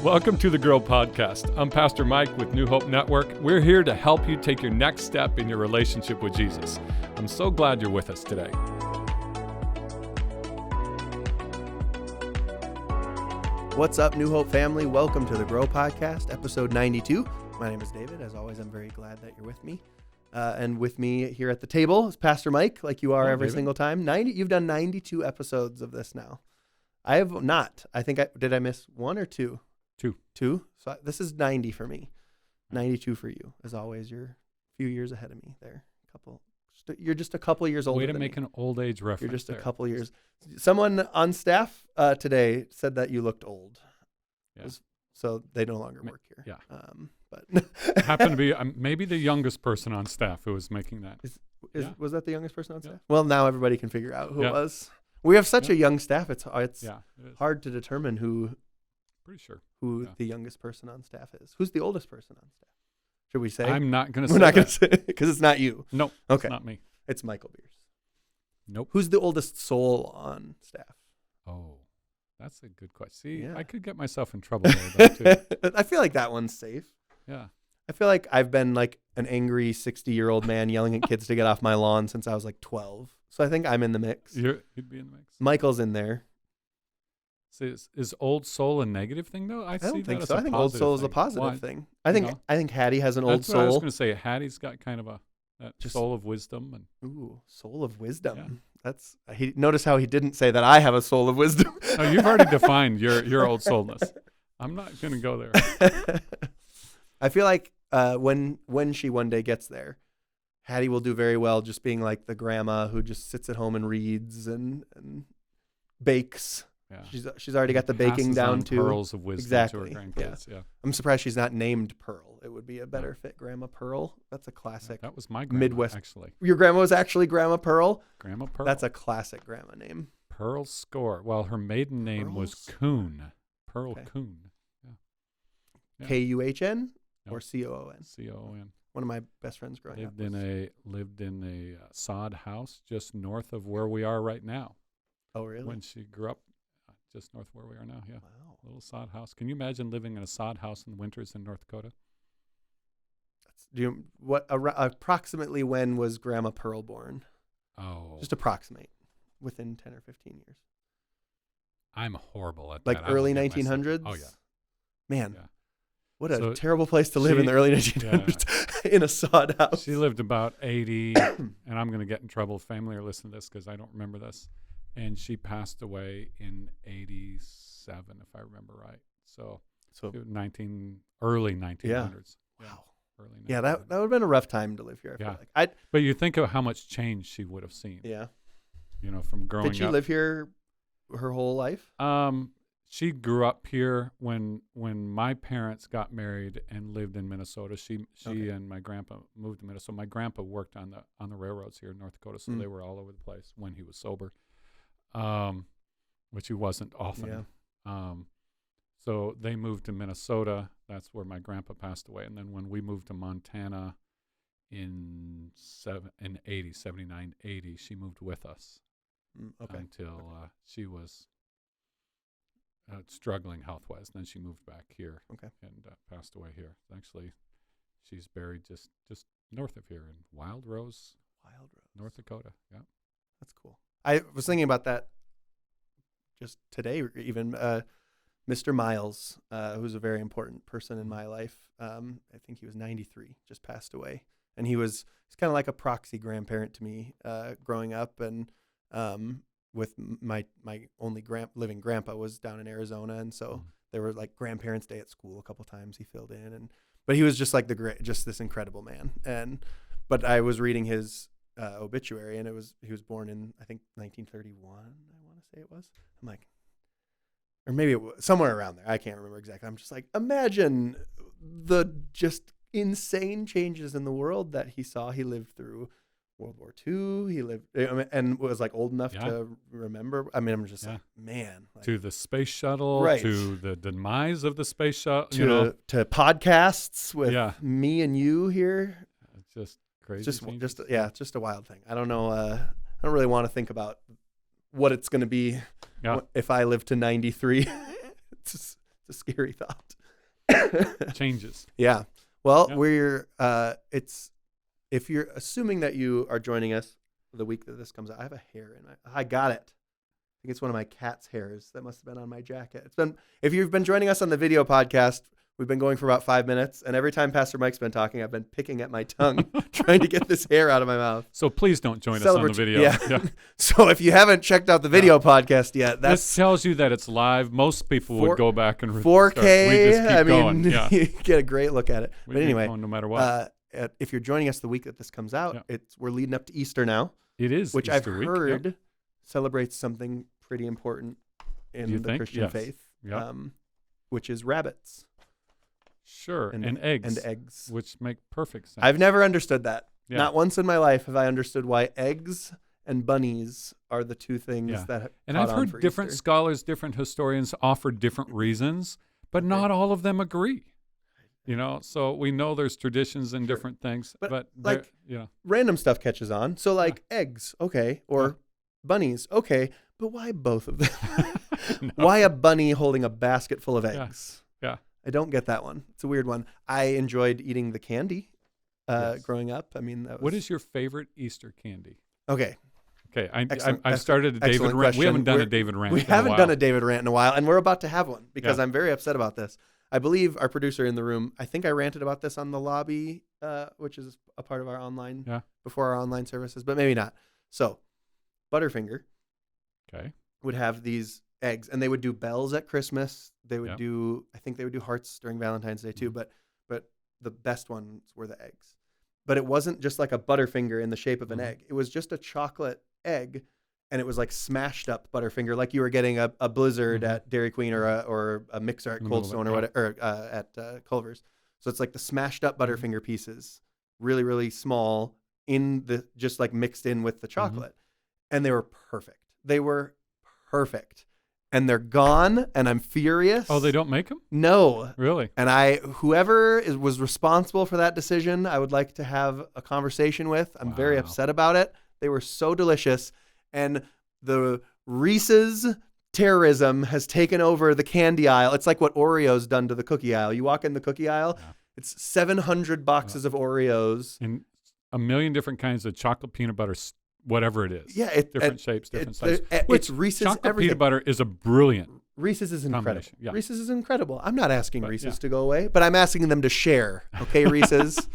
Welcome to the Grow Podcast. I'm Pastor Mike with New Hope Network. We're here to help you take your next step in your relationship with Jesus. I'm so glad you're with us today. What's up, New Hope family? Welcome to the Grow Podcast, episode 92. My name is David. As always, I'm very glad that you're with me. And with me here at the table is Pastor Mike, like you are every David. single time. You've done 92 episodes of this now. I have not. Did I miss one or two? Two? So this is 90 for me. 92 for you. As always, you're a few years ahead of me there. You're just a couple years older Way to than make me. an old age reference. You're just there. a couple years. Someone on staff today said that you looked old. Yeah. So they no longer work here. Yeah. But Happened to be maybe the youngest person on staff who was making that. Was that the youngest person on Yeah. staff? Well, now everybody can figure out who Yeah. it was. We have such Yeah. a young staff. It's Yeah, it is. hard to determine who Pretty sure. the youngest person on staff is. Who's the oldest person on staff? Should we say? I'm not going to say We're not going that. to say because it's not you. No, Okay. it's not me. It's Michael Beers. Nope. Who's the oldest soul on staff? Oh, that's a good question. See, Yeah. I could get myself in trouble there, though, too. I feel like that one's safe. Yeah. I feel like I've been like an angry 60-year-old man yelling at kids to get off my lawn since I was like 12. So I think I'm in the mix. You'd be in the mix. Michael's in there. See, is old soul a negative thing, though? I don't think so. I think old soul is a positive thing. I You think know? I think Hattie has an old That's what I was soul. going to say. Hattie's got kind of that Just- soul of wisdom. And Ooh, soul of wisdom. Yeah. That's notice how he didn't say that I have a soul of wisdom. oh, you've already defined your old soulness. I'm not going to go there. I feel like when she one day gets there, Hattie will do very well just being like the grandma who just sits at home and reads and bakes. Yeah. She's already got the baking Passes down on too. pearls of wisdom Exactly, to her grandkids. Yeah. I'm surprised she's not named Pearl. It would be a better fit, Grandma Pearl. That's a classic. That was my grandma, Midwest- actually. Your grandma was actually Grandma Pearl. Grandma Pearl. That's a classic grandma name. Pearl Score. Well, her maiden name was Pearl Coon. Pearl Okay. Coon. Yeah. Kuhn Yep. or Coon. C-O-N. One of my best friends growing up. Lived in a sod house just north of where we are right now. Oh, really? When she grew up, just north of where we are now. Yeah. Wow. Little sod house. Can you imagine living in a sod house in the winters in North Dakota? Approximately when was Grandma Pearl born? Oh, Just approximate. Within 10 or 15 years. I'm horrible at Like that. I will early get myself- 1900s? Oh, yeah. Man, Yeah. what a So terrible place to live in the early 1900s in a sod house. She lived about 80, and I'm going to get in trouble if family are listening to this because I don't remember this. And she passed away in 87, if I remember right. So early 1900s. Wow. Early 1900s. Yeah, that would have been a rough time to live here. I Yeah. feel like. But you think of how much change she would have seen, Yeah. from growing up. Did she live here her whole life? She grew up here when my parents got married and lived in Minnesota. She Okay. and my grandpa moved to Minnesota. My grandpa worked on the railroads here in North Dakota, so they were all over the place when he was sober, which he wasn't often. Yeah. So they moved to Minnesota. That's where my grandpa passed away. And then when we moved to Montana in 79, 80, she moved with us Okay. until she was struggling health-wise. Then she moved back here and passed away here. Actually, she's buried just north of here in Wild Rose, North Dakota. Yeah. That's cool. I was thinking about that just today, even Mr. Miles, who's a very important person in my life. I think he was 93, just passed away. And he's kind of like a proxy grandparent to me growing up. And with my only living grandpa was down in Arizona. And so there were like grandparents' day at school a couple times he filled in. But he was just like just this incredible man. But I was reading his obituary, and he was born in, I think, 1931. I want to say it was. I'm like, or maybe it was somewhere around there. I can't remember exactly. I'm just like, imagine the just insane changes in the world that he saw. He lived through World War II. He lived and was like old enough to remember. I mean, I'm just like, man. Like, to the space shuttle, Right. to the demise of the space shuttle, to podcasts with Yeah. me and you here. It's just crazy. It's changes. it's just a wild thing. I don't know. I don't really want to think about what it's going to be Yeah. if I live to 93. It's a scary thought. Changes. Yeah. Well, Yeah. if you're assuming that you are joining us the week that this comes out, I have a hair in I got it. I think it's one of my cat's hairs that must have been on my jacket. If you've been joining us on the video podcast, we've been going for about 5 minutes, and every time Pastor Mike's been talking, I've been picking at my tongue, trying to get this hair out of my mouth. So please don't join us on the video. Yeah. So if you haven't checked out the video podcast yet, this tells you that it's live. Most people would go back and 4K. We just keep going. Yeah. You get a great look at it. But anyway, no matter what. If you're joining us the week that this comes out, we're leading up to Easter now. It is, which Easter I've heard celebrates something pretty important in the Christian faith, which is rabbits. Sure, and eggs. And eggs. Which make perfect sense. I've never understood that. Yeah. Not once in my life have I understood why eggs and bunnies are the two things that And I've heard different Easter. Scholars, different historians offer different reasons, but not all of them agree. So we know there's traditions and different things, but like random stuff catches on. So like eggs, okay, or bunnies, okay, but why both of them? No. Why a bunny holding a basket full of eggs? Yeah. I don't get that one. It's a weird one. I enjoyed eating the candy growing up. I mean, what is your favorite Easter candy? Okay. I started a David rant. We haven't done a David rant. We haven't done a David rant in a while, and we're about to have one because I'm very upset about this. I believe our producer in the room, I think I ranted about this on the lobby, which is a part of our online, before our online services, but maybe not. So, Butterfinger would have these eggs, and they would do bells at Christmas. They would I think they would do hearts during Valentine's Day too, but the best ones were the eggs. But it wasn't just like a Butterfinger in the shape of an egg. It was just a chocolate egg, and it was like smashed up Butterfinger, like you were getting a Blizzard at Dairy Queen or a Mixer at Cold Stone or whatever, or at Culver's. So it's like the smashed up Butterfinger pieces, really, really small, just like mixed in with the chocolate. And they were perfect. They were perfect. And they're gone, and I'm furious. Oh, they don't make them? No. Really? And whoever was responsible for that decision, I would like to have a conversation with. I'm very upset about it. They were so delicious. And the Reese's terrorism has taken over the candy aisle. It's like what Oreo's done to the cookie aisle. You walk in the cookie aisle, it's 700 boxes of Oreos. And a million different kinds of chocolate peanut butter, whatever it is. Yeah. Different shapes, different sizes. It's Reese's chocolate everything. Peanut butter is a brilliant Reese's is incredible. Yeah. Reese's is incredible. I'm not asking Reese's to go away, but I'm asking them to share. Okay, Reese's.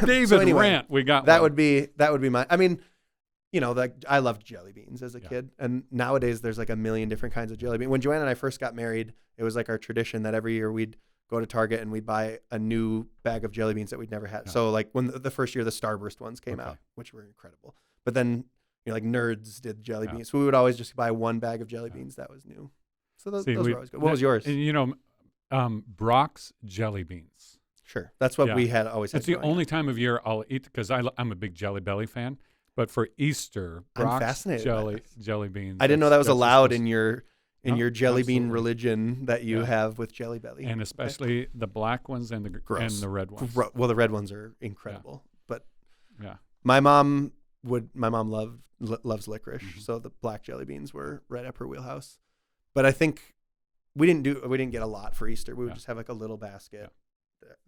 David rant. We got that one. That would be my. I mean, I loved jelly beans as a kid, and nowadays there's like a million different kinds of jelly beans. When Joanna and I first got married, it was like our tradition that every year we'd go to Target and we'd buy a new bag of jelly beans that we'd never had. Yeah. So like when the first year the Starburst ones came out, which were incredible, but then like Nerds did jelly beans, so we would always just buy one bag of jelly beans that was new. So those were always good. What was yours? And Brock's jelly beans. Sure, that's what we had always. It's the only time of year I'll eat because I'm a big Jelly Belly fan. But for Easter, Brock's jelly beans. I didn't know that was allowed in your jelly bean religion that you have with Jelly Belly, and especially the black ones and the red ones. Well, the red ones are incredible, but my mom loves licorice, so the black jelly beans were right up her wheelhouse. But I think we didn't get a lot for Easter. We would just have like a little basket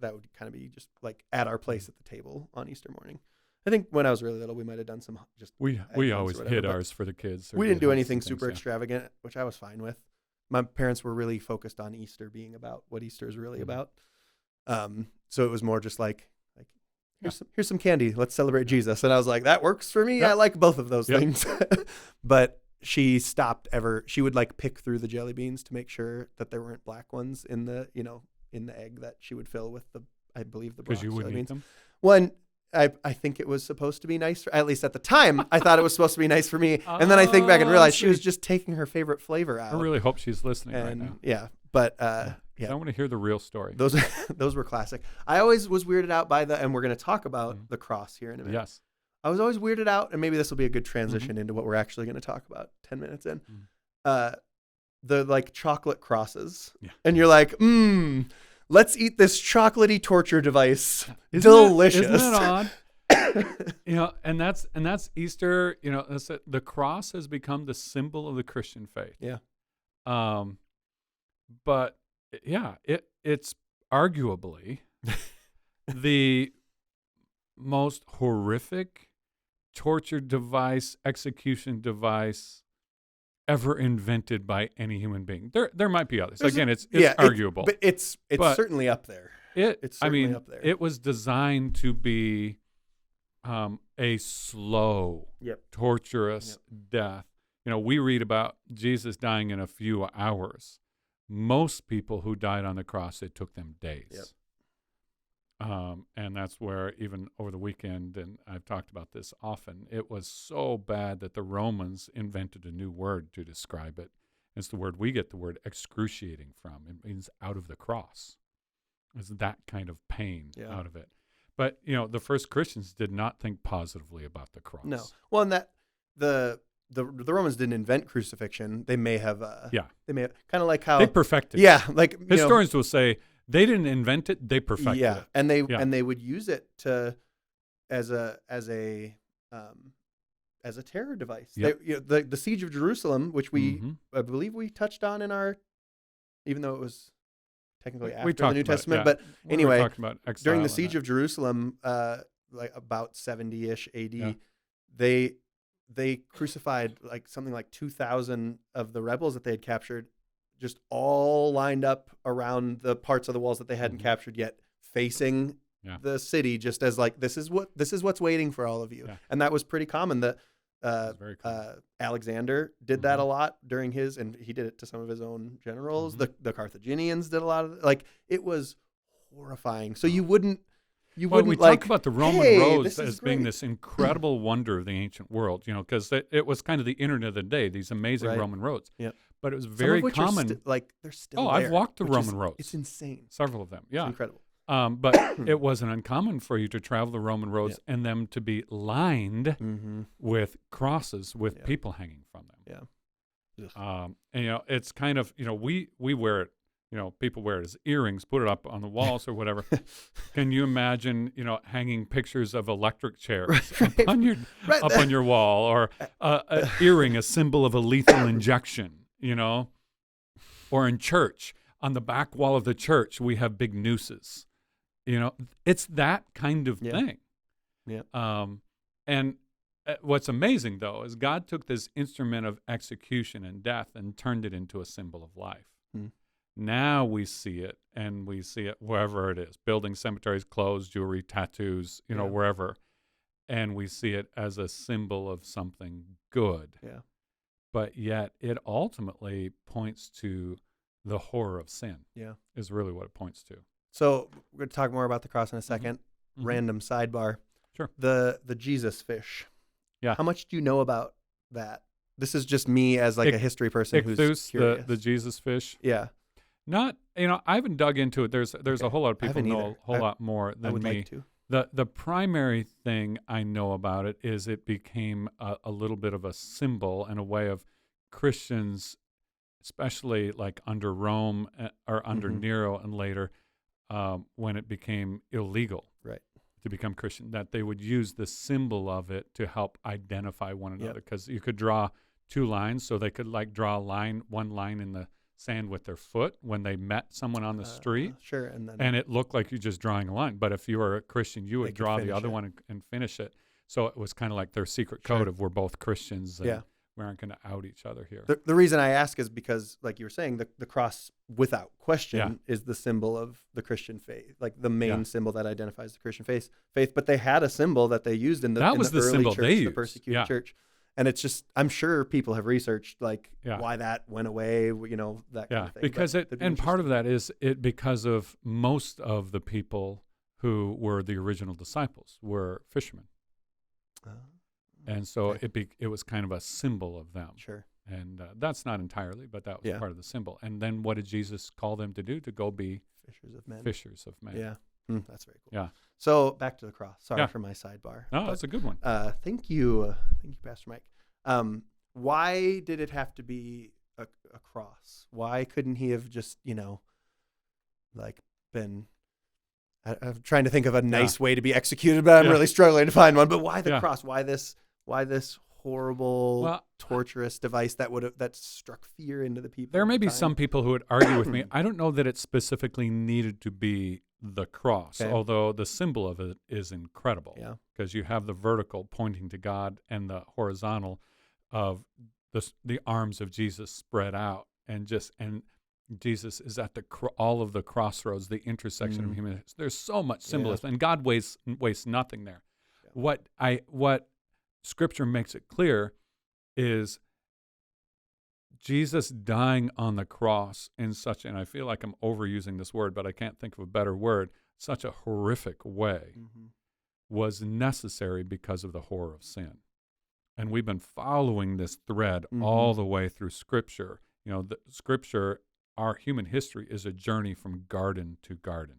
that would kind of be just like at our place at the table on Easter morning. I think when I was really little, we might have done some just. We always hid ours for the kids. We didn't do anything super extravagant, which I was fine with. My parents were really focused on Easter being about what Easter is really about. So it was more just like here's some candy. Let's celebrate Jesus. And I was like, that works for me. I like both of those things. But she stopped She would like pick through the jelly beans to make sure that there weren't black ones in the egg that she would fill with I believe the Brock's jelly beans. Because you wouldn't eat them? Well, I think it was supposed to be nice, at least at the time, I thought it was supposed to be nice for me. And then I think back and realize she was just taking her favorite flavor out. I really hope she's listening right now. Yeah, but I want to hear the real story. Those were classic. I always was weirded out by and we're going to talk about the cross here in a minute. Yes. I was always weirded out, and maybe this will be a good transition into what we're actually going to talk about 10 minutes in. The like chocolate crosses. Yeah. And you're like, let's eat this chocolatey torture device. Delicious. Isn't it odd? And that's Easter. The cross has become the symbol of the Christian faith. Yeah. But it's arguably the most horrific torture device, execution device ever invented by any human being. There might be others. Again, it's arguable. But it's certainly up there. It's certainly up there. It was designed to be a slow, torturous death. We read about Jesus dying in a few hours. Most people who died on the cross, it took them days. And that's where even over the weekend, and I've talked about this often, it was so bad that the Romans invented a new word to describe it. It's the word we get the word excruciating from. It means out of the cross. It's that kind of pain out of it. But, the first Christians did not think positively about the cross. No. Well, and that the Romans didn't invent crucifixion. They may have kind of like how they perfected. Yeah, like historians will say they didn't invent it; they perfected it. And they would use it as a terror device. Yep. The siege of Jerusalem, which I believe we touched on in our, even though it was technically after the New Testament, but anyway, during the siege of Jerusalem, like about 70-ish AD, they crucified something like 2,000 of the rebels that they had captured, just all lined up around the parts of the walls that they hadn't captured yet, facing the city, just as this is what's waiting for all of you. And that was pretty common. Alexander did that a lot during his, and he did it to some of his own generals. The Carthaginians did a lot of it. It was horrifying. So you wouldn't we talk about the Roman roads as being this incredible wonder of the ancient world, because it was kind of the internet of the day, these amazing Roman roads. Yeah. But it was very common. They're still there. I've walked the Roman roads. It's insane. Several of them. Yeah. It's incredible. But it wasn't uncommon for you to travel the Roman roads and them to be lined with crosses with people hanging from them. Yeah. And it's kind of, we wear it. People wear it as earrings, put it up on the walls or whatever. Can you imagine, hanging pictures of electric chairs up on your wall, or an earring, a symbol of a lethal injection, or in church, on the back wall of the church, we have big nooses. It's that kind of thing. Yeah. And what's amazing, though, is God took this instrument of execution and death and turned it into a symbol of life. Now we see it, and we see it wherever it is, buildings, cemeteries, clothes, jewelry, tattoos, wherever. And we see it as a symbol of something good. Yeah. But yet it ultimately points to the horror of sin. Yeah. Is really what it points to. So we're going to talk more about the cross in a second. Random sidebar. Sure. The Jesus fish. Yeah. How much do you know about that? This is just me as a history person who's curious. The Jesus fish. Yeah. Not, I haven't dug into it. There's a whole lot of people know a whole lot more than me. I would like to. The primary thing I know about it is it became a little bit of a symbol and a way of Christians, especially under Rome or under Nero and later, when it became illegal to become Christian, that they would use the symbol of it to help identify one another, because you could draw two lines, so they could draw one line in the sand with their foot when they met someone on the street. Sure. And it looked like you're just drawing a line. But if you were a Christian, you would draw the other one and finish it. So it was kind of like their secret code of we're both Christians and we aren't going to out each other here. The reason I ask is because, like you were saying, the cross, without question, is the symbol of the Christian faith, the main symbol that identifies the Christian faith. But they had a symbol that they used in the early symbol church, they used. The persecuted church. And it's just, I'm sure people have researched why that went away, that kind of thing. Because and part of that is because of most of the people who were the original disciples were fishermen. And so it was kind of a symbol of them. Sure. And that's not entirely, but that was part of the symbol. And then what did Jesus call them to do? To go be fishers of men. Yeah. That's very cool. Yeah. So back to the cross. Sorry for my sidebar. No, that's a good one. Thank you, Pastor Mike. Why did it have to be a cross? Why couldn't he have just, been? I'm trying to think of a nice way to be executed, but I'm really struggling to find one. But why the cross? Why this horrible, torturous device that struck fear into the people. There may be some people who would argue with me. I don't know that it specifically needed to be the cross, although the symbol of it is incredible. Yeah, because you have the vertical pointing to God and the horizontal of the arms of Jesus spread out, and Jesus is at all of the crossroads, the intersection of human. There's so much symbolism, and God wastes nothing there. Yeah. What Scripture makes it clear is Jesus dying on the cross in such, and I feel like I'm overusing this word, but I can't think of a better word, such a horrific way, was necessary because of the horror of sin. And we've been following this thread all the way through Scripture. You know, the Scripture, our human history is a journey from garden to garden.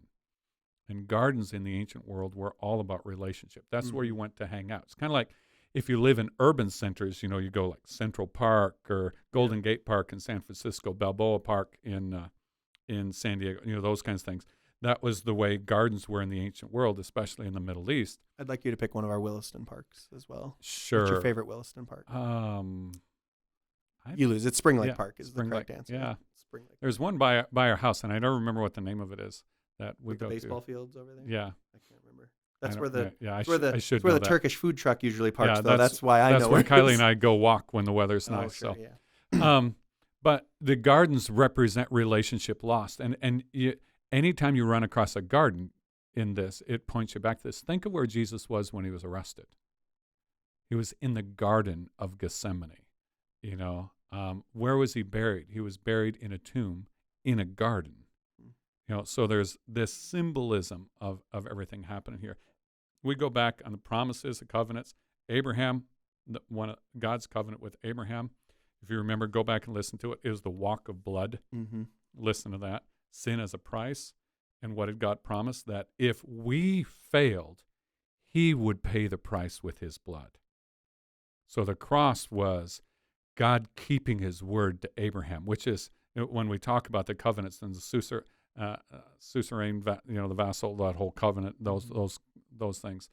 And gardens in the ancient world were all about relationship. That's where you went to hang out. It's kind of like if you live in urban centers, you know, you go like Central Park or Golden Gate Park in San Francisco, Balboa Park in San Diego, you know, those kinds of things. That was the way gardens were in the ancient world, especially in the Middle East. I'd like you to pick one of our Williston parks as well. Sure. What's your favorite Williston park? You lose. It's Spring Lake Park is Spring the correct Lake. answer. Yeah. Spring Lake. There's one by our house, and I don't remember what the name of it is that we With go the baseball to. fields over there? Yeah. I can't remember. That's where the I should where know the that. Turkish food truck usually parks, Yeah, though. That's why I know. That's where Kylie and I go walk when the weather's nice. Sure, so, yeah. But the gardens represent relationship lost, and anytime you run across a garden in this, it points you back to this. Think of where Jesus was when he was arrested. He was in the Garden of Gethsemane. You know, where was he buried? He was buried in a tomb in a garden. You know, so there's this symbolism of everything happening here. We go back on the promises, the covenants. Abraham, one of God's covenant with Abraham, if you remember, go back and listen to it, is the walk of blood. Listen to that. Sin as a price. And what did God promise? That if we failed, he would pay the price with his blood. So the cross was God keeping his word to Abraham, which is, when we talk about the covenants and the suzerain, the vassal, that whole covenant, those things.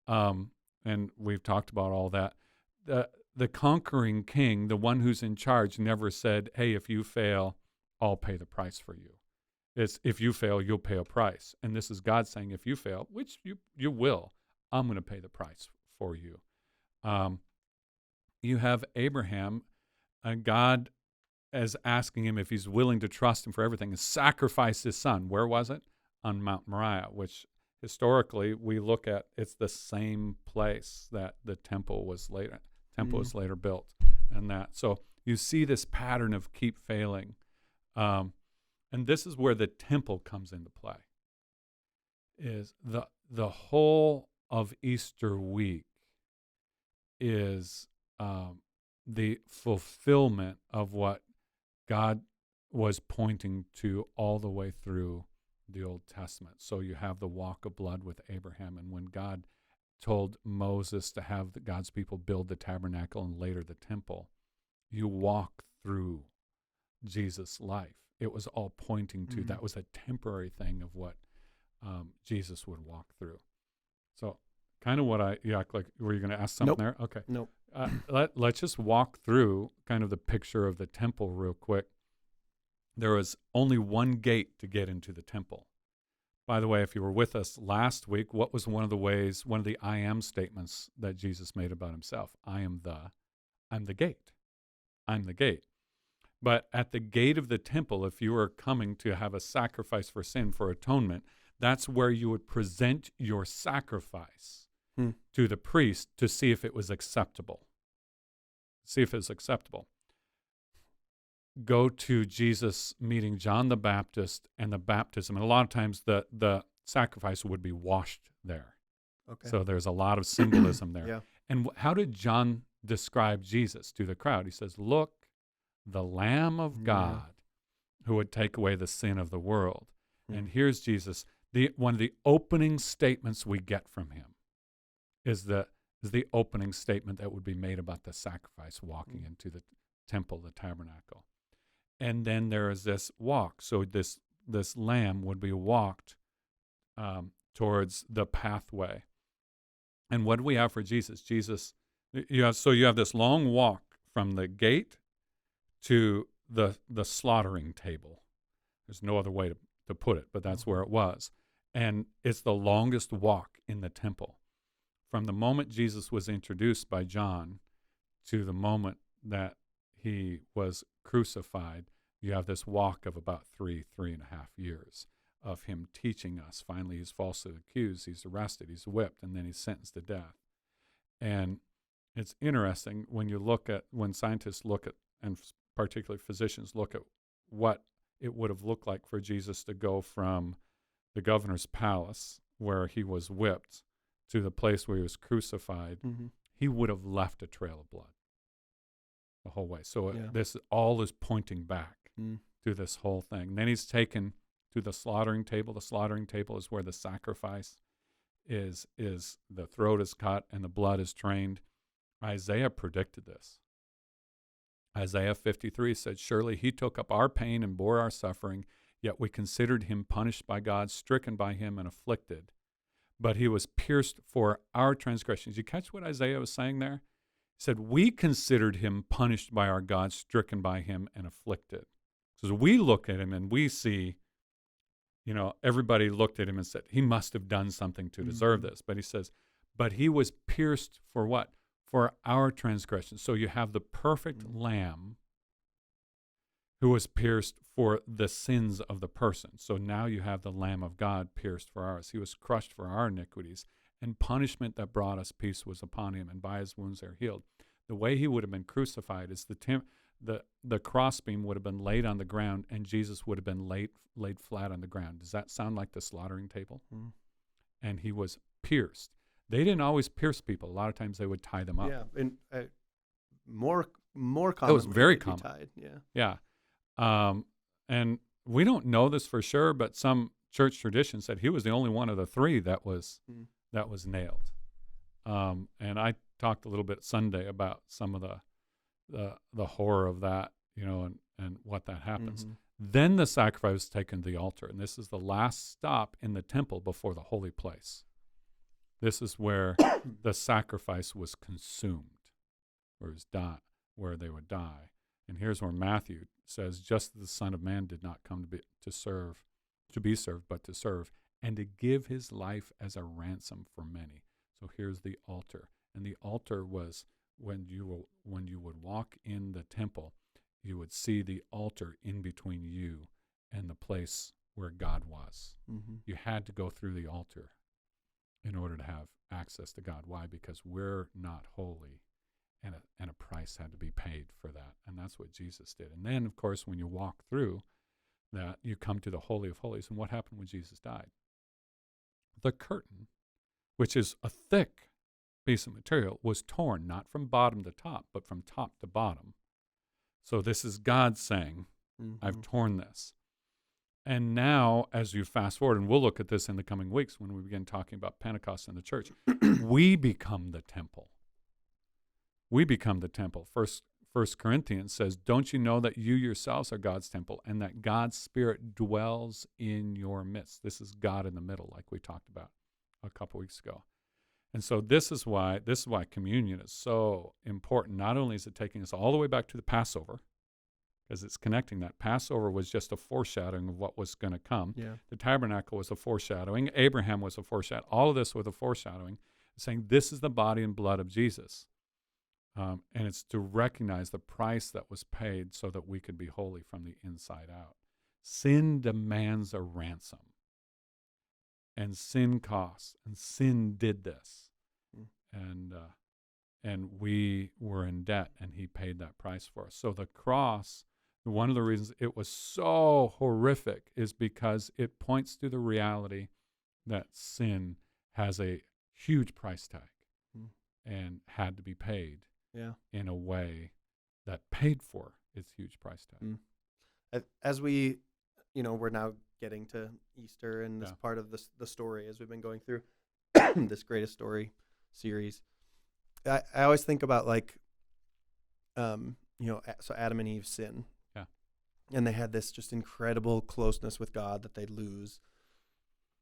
And we've talked about all that. The conquering king, the one who's in charge, never said, hey, if you fail, I'll pay the price for you. It's if you fail, you'll pay a price. And this is God saying, if you fail, which you will, I'm going to pay the price for you. You have Abraham, God is asking him if he's willing to trust him for everything and sacrifice his son. Where was it? On Mount Moriah, which historically we look at, it's the same place that the temple was later built. And that. So you see this pattern of keep failing. And this is where the temple comes into play. Is the whole of Easter week is the fulfillment of what God was pointing to all the way through the Old Testament. So you have the walk of blood with Abraham, and when God told Moses to have God's people build the tabernacle and later the temple, you walk through Jesus' life. It was all pointing to that was a temporary thing of what Jesus would walk through. So kind of what were you going to ask something there? Okay. Nope. Let's just walk through kind of the picture of the temple real quick. There was only one gate to get into the temple. By the way, if you were with us last week, what was one of the I am statements that Jesus made about himself? I'm the gate. I'm the gate. But at the gate of the temple, if you were coming to have a sacrifice for sin, for atonement, that's where you would present your sacrifice to the priest to see if it was acceptable. Go to Jesus meeting John the Baptist and the baptism. And a lot of times the sacrifice would be washed there. Okay. So there's a lot of symbolism there. Yeah. And how did John describe Jesus to the crowd? He says, look, the Lamb of God who would take away the sin of the world. And here's Jesus. One of the opening statements we get from him is the opening statement that would be made about the sacrifice walking into the temple, the tabernacle. And then there is this walk. So this lamb would be walked towards the pathway. And what do we have for Jesus? Jesus, So you have this long walk from the gate to the slaughtering table. There's no other way to put it, but that's where it was. And it's the longest walk in the temple. From the moment Jesus was introduced by John to the moment that he was crucified, you have this walk of about 3.5 years of him teaching us. Finally, he's falsely accused, he's arrested, he's whipped, and then he's sentenced to death. And it's interesting when scientists look at, and particularly physicians look at what it would have looked like for Jesus to go from the governor's palace where he was whipped to the place where he was crucified. He would have left a trail of blood the whole way. So this all is pointing back to this whole thing. And then he's taken to the slaughtering table. The slaughtering table is where the sacrifice is the throat is cut and the blood is drained. Isaiah predicted this. Isaiah 53 said, "Surely he took up our pain and bore our suffering, yet we considered him punished by God, stricken by him and afflicted. But he was pierced for our transgressions." You catch what Isaiah was saying there? He said, we considered him punished by our God, stricken by him and afflicted. So we look at him and we see, everybody looked at him and said, he must have done something to deserve this. But he says, but he was pierced for what? For our transgressions. So you have the perfect lamb who was pierced for the sins of the person. So now you have the Lamb of God pierced for ours. He was crushed for our iniquities, and punishment that brought us peace was upon him, and by his wounds they are healed. The way he would have been crucified is the crossbeam would have been laid on the ground, and Jesus would have been laid flat on the ground. Does that sound like the slaughtering table? And he was pierced. They didn't always pierce people. A lot of times they would tie them up. Yeah, and more common. It was very common. Tied. Yeah. And we don't know this for sure, but some church tradition said he was the only one of the three that was nailed. And I talked a little bit Sunday about some of the horror of that, and what that happens. Then the sacrifice was taken to the altar, and this is the last stop in the temple before the holy place. This is where the sacrifice was consumed, where they would die. And here's where Matthew says, just as the Son of Man did not come to be served, but to serve, and to give his life as a ransom for many. So here's the altar. And the altar was when you would walk in the temple, you would see the altar in between you and the place where God was. You had to go through the altar in order to have access to God. Why? Because we're not holy, and a price had to be paid for that. And that's what Jesus did. And then, of course, when you walk through that, you come to the Holy of Holies. And what happened when Jesus died? The curtain, which is a thick piece of material, was torn, not from bottom to top, but from top to bottom. So this is God saying, I've torn this. And now, as you fast forward, and we'll look at this in the coming weeks when we begin talking about Pentecost in the church, we become the temple. We become the temple. First Corinthians says, don't you know that you yourselves are God's temple and that God's Spirit dwells in your midst? This is God in the middle, like we talked about a couple weeks ago. And so this is why communion is so important. Not only is it taking us all the way back to the Passover, because it's connecting that. Passover was just a foreshadowing of what was going to come. Yeah. The tabernacle was a foreshadowing. Abraham was a foreshadowing. All of this was a foreshadowing, saying this is the body and blood of Jesus. And it's to recognize the price that was paid so that we could be holy from the inside out. Sin demands a ransom. And sin costs. And sin did this. And we were in debt, and he paid that price for us. So the cross, one of the reasons it was so horrific is because it points to the reality that sin has a huge price tag and had to be paid in a way that paid for its huge price tag. As we, we're now getting to Easter and this part of the story as we've been going through this Greatest Story series. I always think about so Adam and Eve sin. Yeah. And they had this just incredible closeness with God that they'd lose.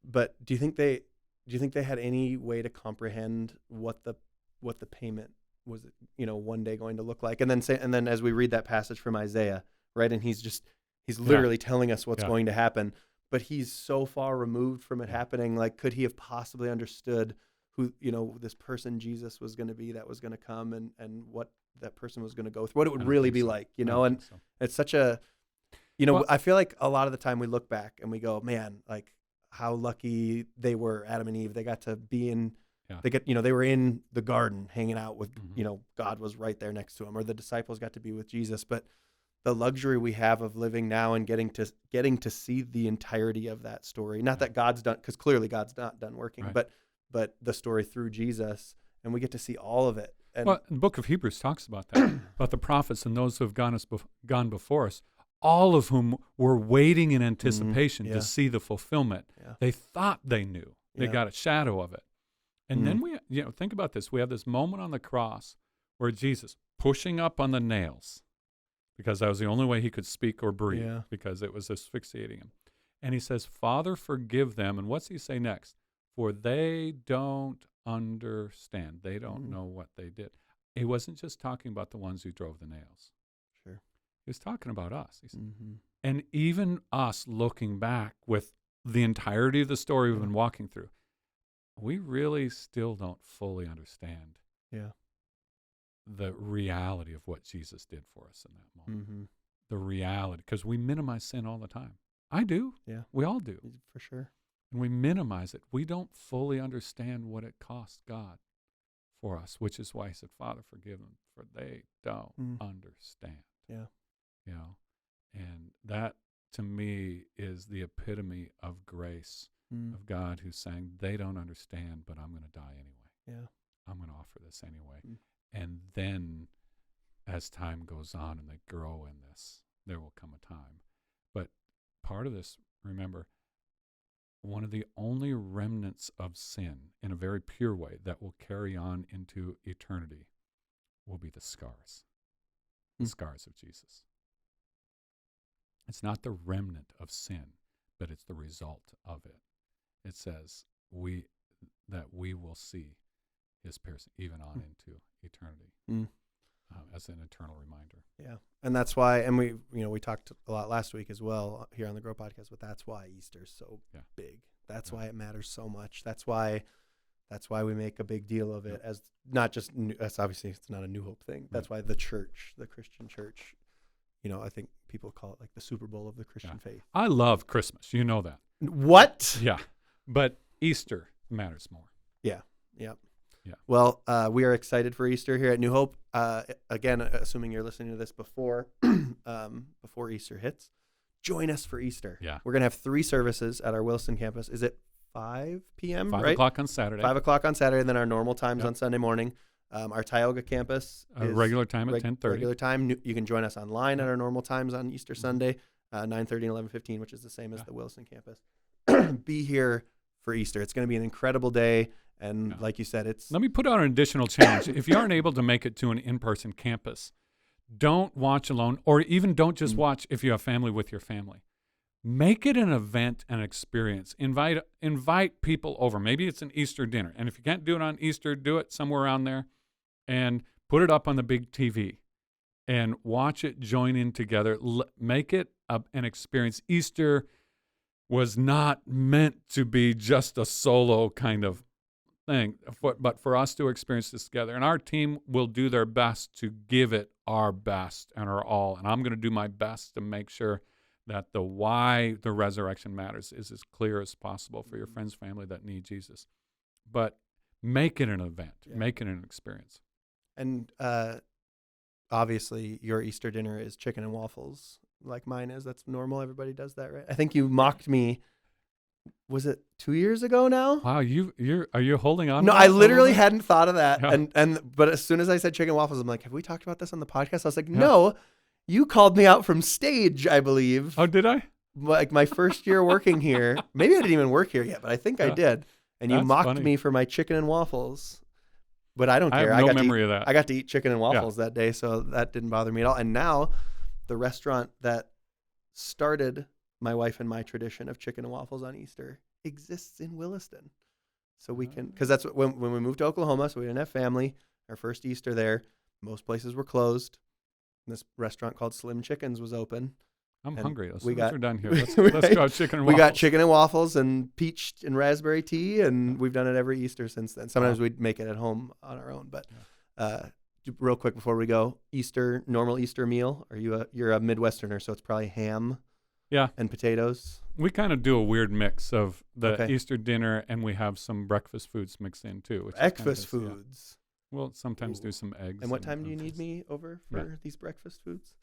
But do you think they had any way to comprehend what the payment was it, one day going to look like? And then as we read that passage from Isaiah, right? And he's literally telling us what's going to happen, but he's so far removed from it happening. Like, could he have possibly understood who, this person Jesus was going to be, that was going to come, and what that person was going to go through, what it would really be like, and it's such a, I feel like a lot of the time we look back and we go, man, like how lucky they were, Adam and Eve. They got to be in, they were in the garden hanging out with, God was right there next to them, or the disciples got to be with Jesus. But the luxury we have of living now and getting to see the entirety of that story, not that God's done, because clearly God's not done working, but the story through Jesus, and we get to see all of it. And the book of Hebrews talks about that, about the prophets and those who have gone before us, all of whom were waiting in anticipation to see the fulfillment. Yeah. They thought they knew. They got a shadow of it. And then we, think about this. We have this moment on the cross where Jesus pushing up on the nails, because that was the only way he could speak or breathe, because it was asphyxiating him. And he says, Father, forgive them. And what's he say next? For they don't understand. They don't know what they did. He wasn't just talking about the ones who drove the nails. Sure. He was talking about us. He said, and even us looking back with the entirety of the story we've been walking through, we really still don't fully understand the reality of what Jesus did for us in that moment. The reality, because we minimize sin all the time. I do. Yeah. We all do. For sure. And we minimize it. We don't fully understand what it cost God for us, which is why he said, Father, forgive them, for they don't understand. Yeah. And that, to me, is the epitome of grace of God, who's saying, they don't understand, but I'm going to die anyway. Yeah. I'm going to offer this anyway. And then as time goes on and they grow in this, there will come a time. But part of this, remember, one of the only remnants of sin in a very pure way that will carry on into eternity will be the scars of Jesus. It's not the remnant of sin, but it's the result of it. It says that we will see his piercing even on into eternity as an eternal reminder. Yeah, and that's why, and we talked a lot last week as well here on the Grow Podcast, but that's why Easter's so big. That's why it matters so much. That's why we make a big deal of it as not just, that's obviously it's not a New Hope thing. That's why the church, the Christian church, I think people call it like the Super Bowl of the Christian faith. I love Christmas. You know that. What? Yeah. But Easter matters more. Yeah. Yep. Yeah. Well, we are excited for Easter here at New Hope. Again, assuming you're listening to this before Easter hits, join us for Easter. Yeah. We're going to have 3 services at our Wilson campus. Is it 5 p.m., 5 right? o'clock on Saturday. 5 o'clock on Saturday, and then our normal times on Sunday morning. Our Tioga campus is regular time at 10:30. Regular time. You can join us online at our normal times on Easter Sunday, 9:30 and 11:15, which is the same as the Wilson campus. Be here for Easter. It's going to be an incredible day. And like you said, Let me put out an additional challenge. If you aren't able to make it to an in-person campus, don't watch alone, or even don't just watch if you have family with your family. Make it an event and experience. Invite people over. Maybe it's an Easter dinner. And if you can't do it on Easter, do it somewhere around there and put it up on the big TV and watch it join in together. Make it an experience. Easter was not meant to be just a solo kind of thing, but for us to experience this together. And our team will do their best to give it our best and our all. And I'm going to do my best to make sure that the why the resurrection matters is as clear as possible for your friends, family that need Jesus. But make it an event. Yeah. Make it an experience. And obviously, your Easter dinner is chicken and waffles like mine is. That's normal. Everybody does that, right? I think you mocked me. Was it 2 years ago now? Wow, are you holding on? No, I literally hadn't thought of that. Yeah. But as soon as I said chicken and waffles, I'm like, have we talked about this on the podcast? I was like, no, you called me out from stage, I believe. Oh, did I? Like my first year working here. Maybe I didn't even work here yet, but I think I did. And you mocked me for my chicken and waffles. But I don't care. I have no memory of that. I got to eat chicken and waffles that day, so that didn't bother me at all. And now the restaurant that started my wife and my tradition of chicken and waffles on Easter exists in Williston. So we can, because that's when we moved to Oklahoma, so we didn't have family. our first Easter there. Most places were closed. This restaurant called Slim Chickens was open. I'm and hungry. As we soon got- as we're done here, Right. let's go have chicken and We waffles. got chicken and waffles and peach and raspberry tea, and we've done it every Easter since then. Sometimes we'd make it at home on our own, but real quick before we go, normal Easter meal. You're a Midwesterner, so it's probably ham, and potatoes. We kind of do a weird mix of the Okay. Easter dinner, and we have some breakfast foods mixed in too. Which is Breakfast kind of foods. We'll sometimes Ooh. do some eggs. And what time do you need things. me over for Yeah. these breakfast foods?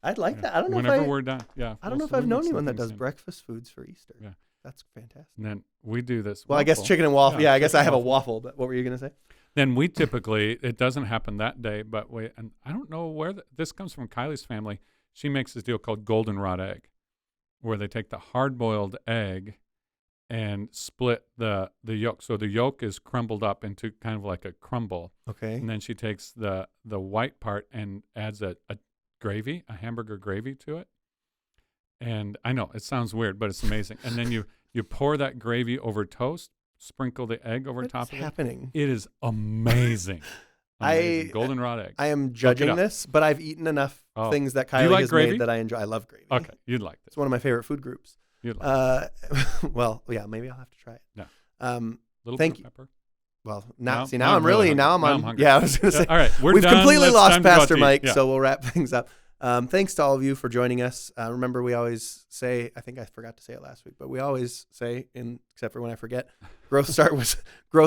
I'd like Yeah. that. I don't know Whenever if we're done. Yeah. I don't know if we'll I've known mix some anyone that things does in. breakfast foods for Easter. Yeah. That's fantastic. And then we do this. Well, I guess waffle. chicken and waffle. Yeah, I guess chicken I have a waffle. waffle, but what were you going to say? Then we typically, it doesn't happen that day, but and I don't know where this comes from. Kylie's family, she makes this deal called goldenrod egg, where they take the hard-boiled egg and split the yolk. So the yolk is crumbled up into kind of like a crumble. Okay. And then she takes the white part and adds a gravy, a hamburger gravy to it. And I know it sounds weird, but it's amazing. And then you pour that gravy over toast, sprinkle the egg over top of happening? it. It is amazing. Amazing. Goldenrod egg. I am judging up. this, but I've eaten enough things that Do you Kylie like has gravy? made that I enjoy. I love gravy. Okay, you'd like this. It's one of my favorite food groups. You'd like Well, yeah, maybe I'll have to try it. Yeah. Little thank bit you. of pepper. Well, Now now I'm really hungry. now I'm Now on. I'm hungry. Yeah, I was going to say. All right, we're We've done. completely It's lost time to go out Pastor to eat. Mike, Yeah. so we'll wrap things up. Thanks to all of you for joining us. Remember, we always say, I think I forgot to say it last week, but we always say, except for when I forget, growth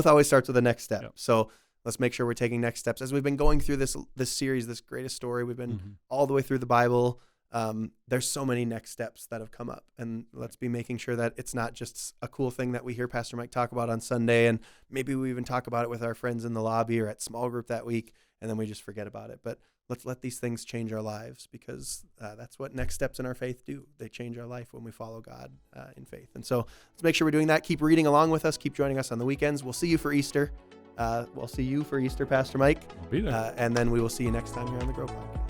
always starts with the next step. Yep. So let's make sure we're taking next steps. As we've been going through this series, this greatest story, we've been all the way through the Bible. There's so many next steps that have come up, and let's be making sure that it's not just a cool thing that we hear Pastor Mike talk about on Sunday, and maybe we even talk about it with our friends in the lobby or at small group that week, and then we just forget about it. But let's let these things change our lives, because that's what next steps in our faith do. They change our life when we follow God in faith. And so let's make sure we're doing that. Keep reading along with us. Keep joining us on the weekends. We'll see you for Easter. We'll see you for Easter, Pastor Mike. I'll be there. And then we will see you next time here on the Grow Podcast.